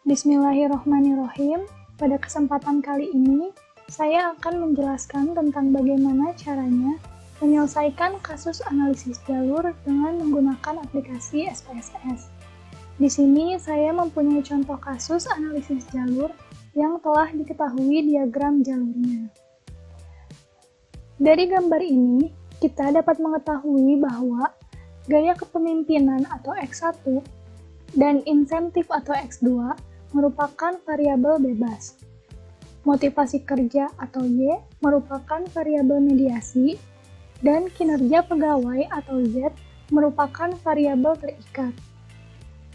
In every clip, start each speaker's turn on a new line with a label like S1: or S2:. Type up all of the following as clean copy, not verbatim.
S1: Bismillahirrohmanirrohim. Pada kesempatan kali ini, saya akan menjelaskan tentang bagaimana caranya menyelesaikan kasus analisis jalur dengan menggunakan aplikasi SPSS. Di sini saya mempunyai contoh kasus analisis jalur yang telah diketahui diagram jalurnya. Dari gambar ini, kita dapat mengetahui bahwa gaya kepemimpinan atau X1 dan insentif atau X2 merupakan variabel bebas. Motivasi kerja atau Y merupakan variabel mediasi, dan kinerja pegawai atau Z merupakan variabel terikat.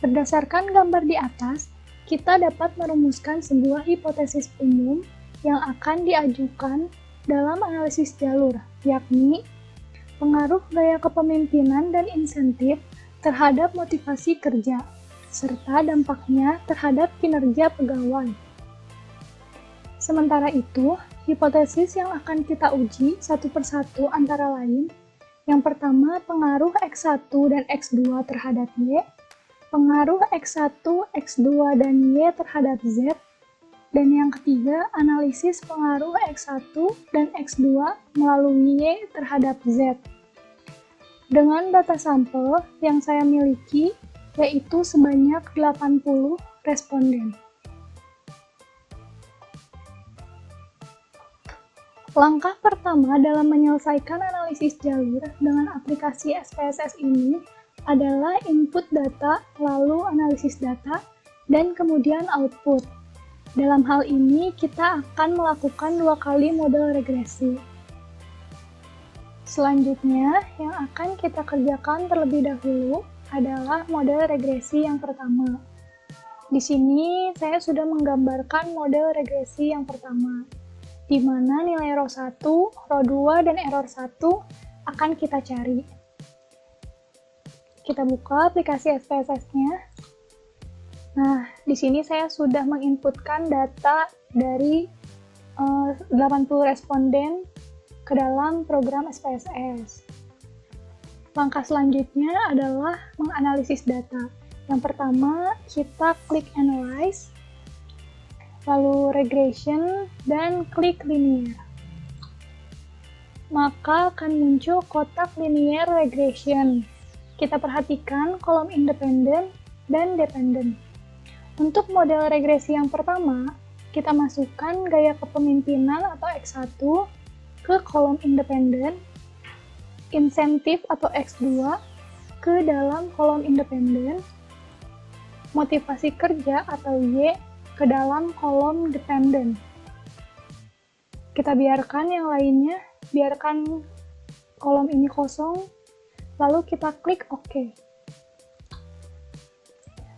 S1: Berdasarkan gambar di atas, kita dapat merumuskan sebuah hipotesis umum yang akan diajukan dalam analisis jalur, yakni pengaruh gaya kepemimpinan dan insentif terhadap motivasi kerja, serta dampaknya terhadap kinerja pegawai. Sementara itu, hipotesis yang akan kita uji satu persatu antara lain, yang pertama pengaruh X1 dan X2 terhadap Y, pengaruh X1, X2, dan Y terhadap Z, dan yang ketiga analisis pengaruh X1 dan X2 melalui Y terhadap Z. Dengan data sampel yang saya miliki, yaitu sebanyak 80 responden. Langkah pertama dalam menyelesaikan analisis jalur dengan aplikasi SPSS ini adalah input data, lalu analisis data, dan kemudian output. Dalam hal ini, kita akan melakukan 2 kali model regresi. Selanjutnya, yang akan kita kerjakan terlebih dahulu adalah model regresi yang pertama. Di sini, saya sudah menggambarkan model regresi yang pertama, di mana nilai ρ1, ρ2, dan error 1 akan kita cari. Kita buka aplikasi SPSS-nya. Nah, di sini saya sudah menginputkan data dari 80 responden ke dalam program SPSS. Langkah selanjutnya adalah menganalisis data. Yang pertama, kita klik Analyze, lalu Regression, dan klik Linear. Maka akan muncul kotak Linear Regression. Kita perhatikan kolom independen dan dependen. Untuk model regresi yang pertama, kita masukkan gaya kepemimpinan atau X1 ke kolom independen, insentif atau X2 ke dalam kolom independen, motivasi kerja atau Y ke dalam kolom dependen. Kita biarkan yang lainnya, biarkan kolom ini kosong, lalu kita klik OK.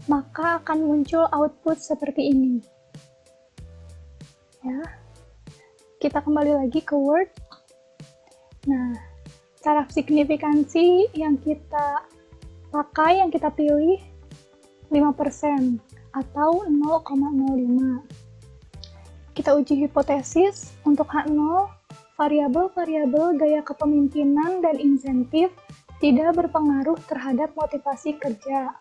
S1: Maka akan muncul output seperti ini. Ya. Kita kembali lagi ke Word. Nah, taraf signifikansi yang kita pakai, yang kita pilih 5% atau 0,05. Kita uji hipotesis untuk H0, variabel-variabel gaya kepemimpinan dan insentif tidak berpengaruh terhadap motivasi kerja.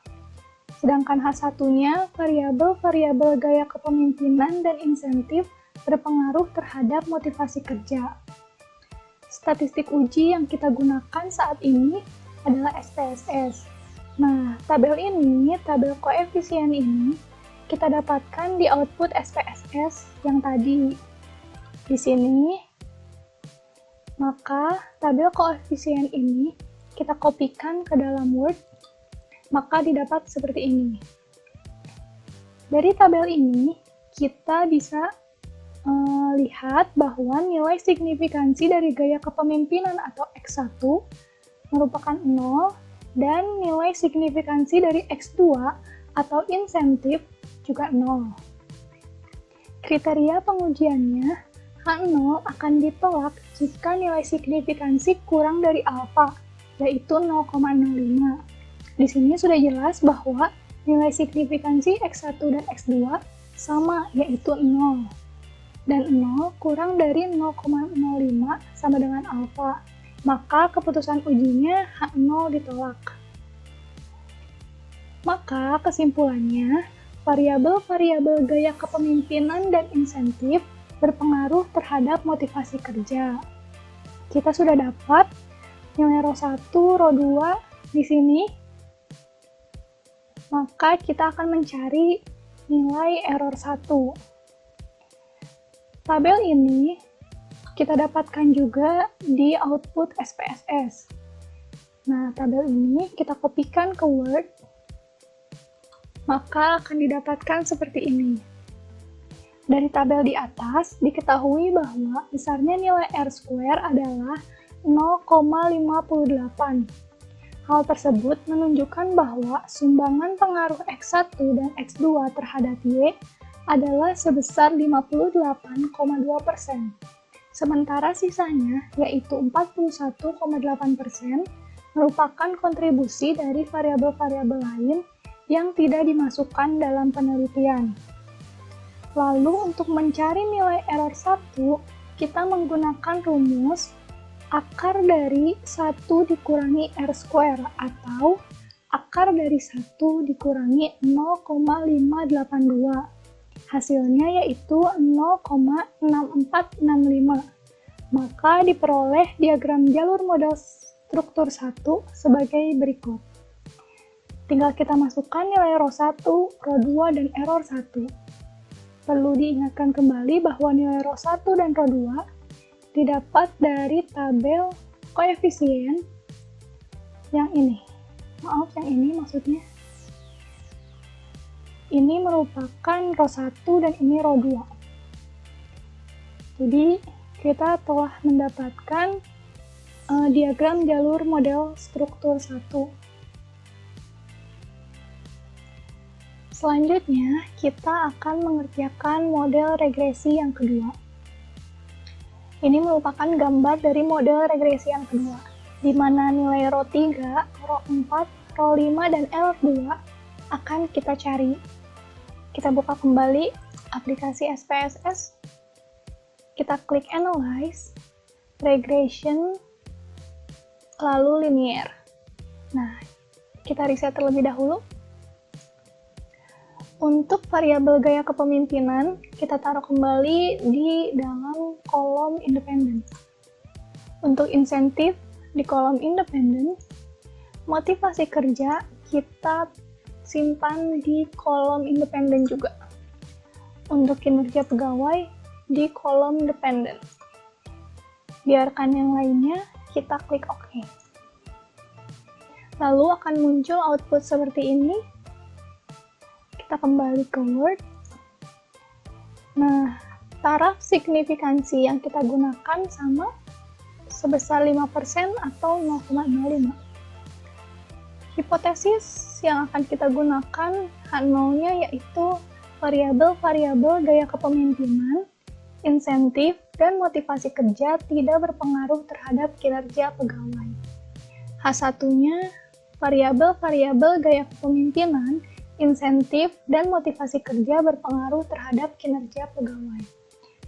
S1: Sedangkan H1-nya, variabel-variabel gaya kepemimpinan dan insentif berpengaruh terhadap motivasi kerja. Statistik uji yang kita gunakan saat ini adalah SPSS. Nah, tabel koefisien ini, kita dapatkan di output SPSS yang tadi. Di sini, maka tabel koefisien ini kita kopikan ke dalam Word, maka didapat seperti ini. Dari tabel ini, kita bisa lihat bahwa nilai signifikansi dari gaya kepemimpinan atau X1 merupakan 0, dan nilai signifikansi dari X2 atau insentif juga 0. Kriteria pengujiannya, H0 akan ditolak jika nilai signifikansi kurang dari alfa, yaitu 0,05. Di sini sudah jelas bahwa nilai signifikansi X1 dan X2 sama, yaitu 0. Dan 0 kurang dari 0,05 sama dengan alfa. Maka keputusan ujinya H0 ditolak. Maka kesimpulannya, variabel-variabel gaya kepemimpinan dan insentif berpengaruh terhadap motivasi kerja. Kita sudah dapat nilai Rho 1, Rho 2 di sini. Maka kita akan mencari nilai error 1. Tabel ini kita dapatkan juga di output SPSS. Nah, tabel ini kita kopikan ke Word, maka akan didapatkan seperti ini. Dari tabel di atas, diketahui bahwa besarnya nilai R² adalah 0,58. Hal tersebut menunjukkan bahwa sumbangan pengaruh X1 dan X2 terhadap Y adalah sebesar 58,2%. Sementara sisanya, yaitu 41,8%, merupakan kontribusi dari variabel-variabel lain yang tidak dimasukkan dalam penelitian. Lalu untuk mencari nilai error 1, kita menggunakan rumus akar dari 1 dikurangi R² atau akar dari 1 dikurangi 0,582. Hasilnya yaitu 0,6465. Maka diperoleh diagram jalur model struktur 1 sebagai berikut. Tinggal kita masukkan nilai Rho 1, Rho 2, dan error 1. Perlu diingatkan kembali bahwa nilai Rho 1 dan Rho 2 didapat dari tabel koefisien yang ini. Maaf, yang ini maksudnya. Ini merupakan Rho 1 dan ini Rho 2. Jadi, kita telah mendapatkan diagram jalur model struktur 1. Selanjutnya, kita akan mengerjakan model regresi yang kedua. Ini merupakan gambar dari model regresi yang kedua, di mana nilai Rho 3, Rho 4, Rho 5, dan error 2 akan kita cari. Kita buka kembali aplikasi SPSS, kita klik Analyze, Regression, lalu Linear. Nah, kita riset terlebih dahulu. Untuk variabel gaya kepemimpinan, kita taruh kembali di dalam kolom independen. Untuk insentif, di kolom independen, motivasi kerja kita simpan di kolom independen juga. Untuk kinerja pegawai, di kolom dependen. Biarkan yang lainnya, kita klik OK. Lalu akan muncul output seperti ini. Kita kembali ke Word. Nah, taraf signifikansi yang kita gunakan sama sebesar 5% atau 0,05. Hipotesis yang akan kita gunakan H0-nya yaitu variabel-variabel gaya kepemimpinan, insentif, dan motivasi kerja tidak berpengaruh terhadap kinerja pegawai. H1-nya variabel-variabel gaya kepemimpinan, insentif, dan motivasi kerja berpengaruh terhadap kinerja pegawai.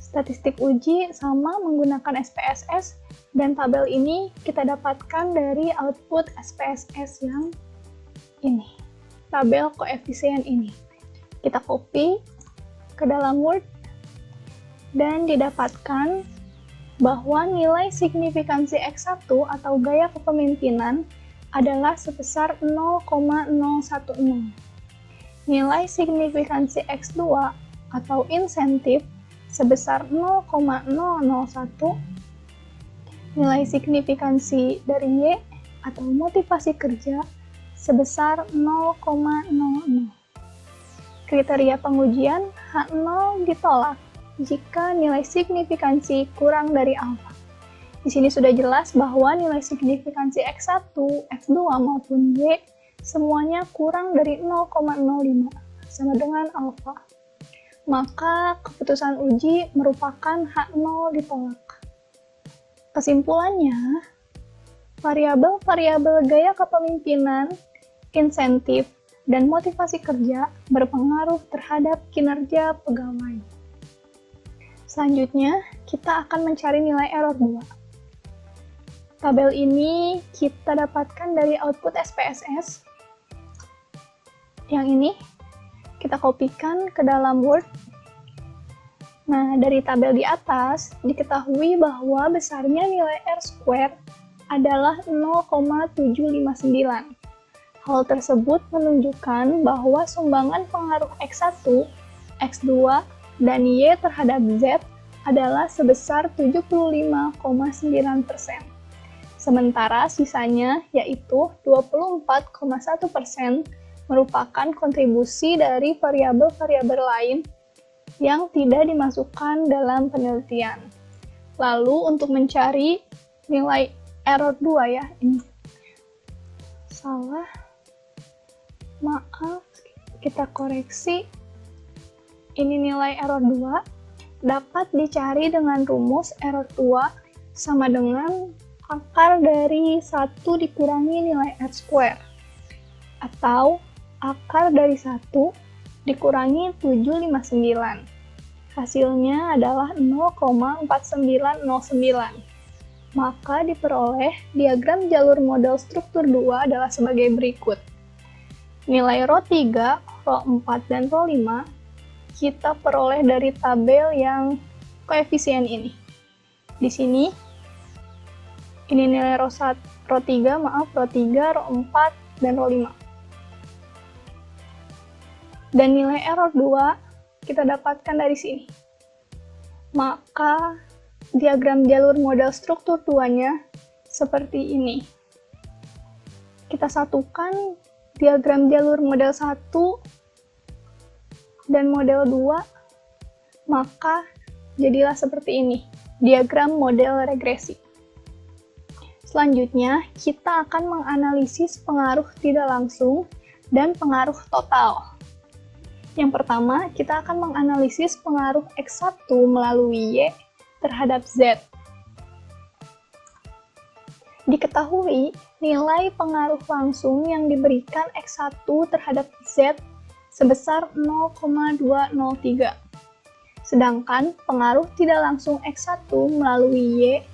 S1: Statistik uji sama menggunakan SPSS, dan tabel ini kita dapatkan dari output SPSS yang ini, tabel koefisien ini. Kita copy ke dalam Word, dan didapatkan bahwa nilai signifikansi X1 atau gaya kepemimpinan adalah sebesar 0,010. Nilai signifikansi X2 atau insentif sebesar 0,001, nilai signifikansi dari Y atau motivasi kerja sebesar 0,00. Kriteria pengujian H0 ditolak jika nilai signifikansi kurang dari alfa. Di sini sudah jelas bahwa nilai signifikansi X1, X2 maupun Y semuanya kurang dari 0,05 sama dengan alfa. Maka keputusan uji merupakan H0 ditolak. Kesimpulannya, variabel-variabel gaya kepemimpinan, insentif, dan motivasi kerja berpengaruh terhadap kinerja pegawai. Selanjutnya, kita akan mencari nilai error 2. Tabel ini kita dapatkan dari output SPSS. Yang ini, kita Kita kopikan ke dalam Word. Nah, dari tabel di atas, diketahui bahwa besarnya nilai R² adalah 0,759. Hal tersebut menunjukkan bahwa sumbangan pengaruh X1, X2, dan Y terhadap Z adalah sebesar 75,9%. Sementara sisanya, yaitu 24,1%, merupakan kontribusi dari variabel-variabel lain yang tidak dimasukkan dalam penelitian. Lalu untuk mencari nilai error 2 ya, ini salah, maaf, kita koreksi. Ini nilai error 2 dapat dicari dengan rumus error 2 sama dengan akar dari 1 dikurangi nilai R², atau akar dari 1 dikurangi 759. Hasilnya adalah 0,4909. Maka diperoleh diagram jalur model struktur 2 adalah sebagai berikut. Nilai ρ3, ρ4, dan ρ5 kita peroleh dari tabel yang koefisien ini. Di sini, ini nilai ρ3, ρ4, dan ρ5. Dan nilai error 2 kita dapatkan dari sini. Maka diagram jalur model struktur 2-nya seperti ini. Kita satukan diagram jalur model 1 dan model 2, maka jadilah seperti ini, diagram model regresi. Selanjutnya, kita akan menganalisis pengaruh tidak langsung dan pengaruh total. Yang pertama, kita akan menganalisis pengaruh X1 melalui Y terhadap Z. Diketahui nilai pengaruh langsung yang diberikan X1 terhadap Z sebesar 0,203. Sedangkan pengaruh tidak langsung X1 melalui Y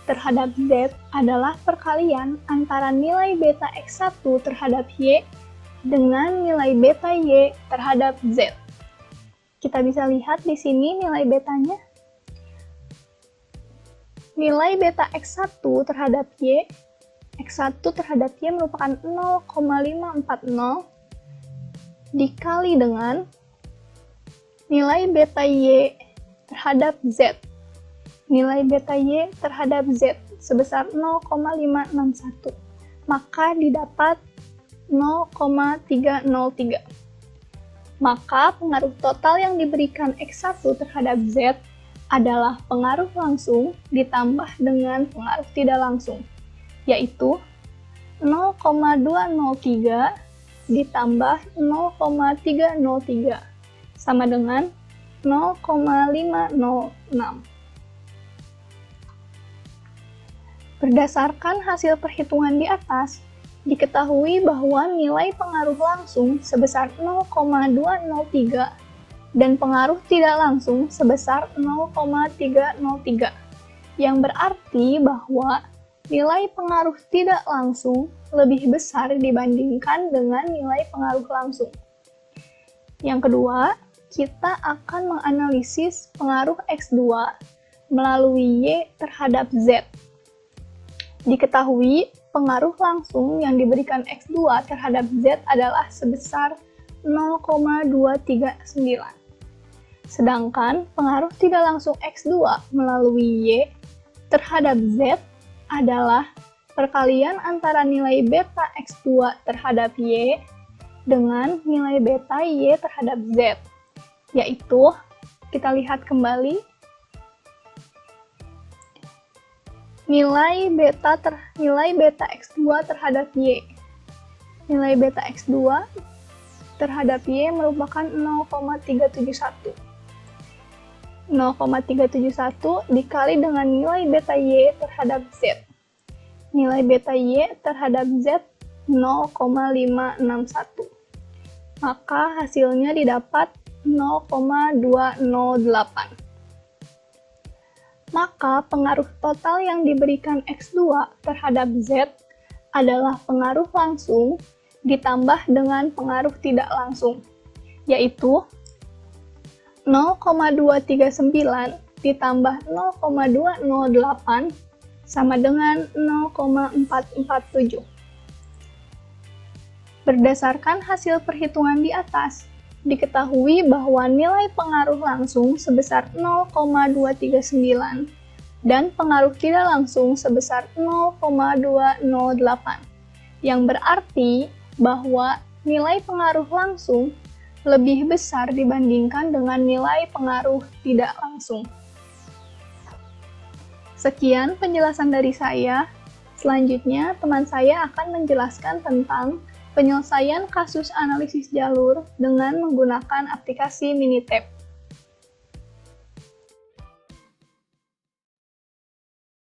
S1: terhadap Z adalah perkalian antara nilai beta X1 terhadap Y dengan nilai beta Y terhadap Z. Kita bisa lihat di sini nilai betanya. Nilai beta X1 terhadap Y, X1 terhadap Y merupakan 0,540 dikali dengan nilai beta Y terhadap Z. Nilai beta Y terhadap Z sebesar 0,561. Maka didapat 0,303. Maka pengaruh total yang diberikan X1 terhadap Z adalah pengaruh langsung ditambah dengan pengaruh tidak langsung, yaitu 0,203 ditambah 0,303 sama dengan 0,506. Berdasarkan hasil perhitungan di atas, diketahui bahwa nilai pengaruh langsung sebesar 0,203 dan pengaruh tidak langsung sebesar 0,303, yang berarti bahwa nilai pengaruh tidak langsung lebih besar dibandingkan dengan nilai pengaruh langsung. Yang kedua, kita akan menganalisis pengaruh X2 melalui Y terhadap Z. Diketahui pengaruh langsung yang diberikan X2 terhadap Z adalah sebesar 0,239. Sedangkan pengaruh tidak langsung X2 melalui Y terhadap Z adalah perkalian antara nilai beta X2 terhadap Y dengan nilai beta Y terhadap Z. Yaitu, kita lihat kembali, nilai beta X2 terhadap Y. Nilai beta X2 terhadap Y merupakan 0,371. 0,371 dikali dengan nilai beta Y terhadap Z. Nilai beta Y terhadap Z 0,561. Maka hasilnya didapat 0,208. Maka pengaruh total yang diberikan X2 terhadap Z adalah pengaruh langsung ditambah dengan pengaruh tidak langsung, yaitu 0,239 ditambah 0,208 sama dengan 0,447. Berdasarkan hasil perhitungan di atas, diketahui bahwa nilai pengaruh langsung sebesar 0,239 dan pengaruh tidak langsung sebesar 0,208, yang berarti bahwa nilai pengaruh langsung lebih besar dibandingkan dengan nilai pengaruh tidak langsung. Sekian penjelasan dari saya. Selanjutnya, teman saya akan menjelaskan tentang penyelesaian kasus analisis jalur dengan menggunakan aplikasi Minitab.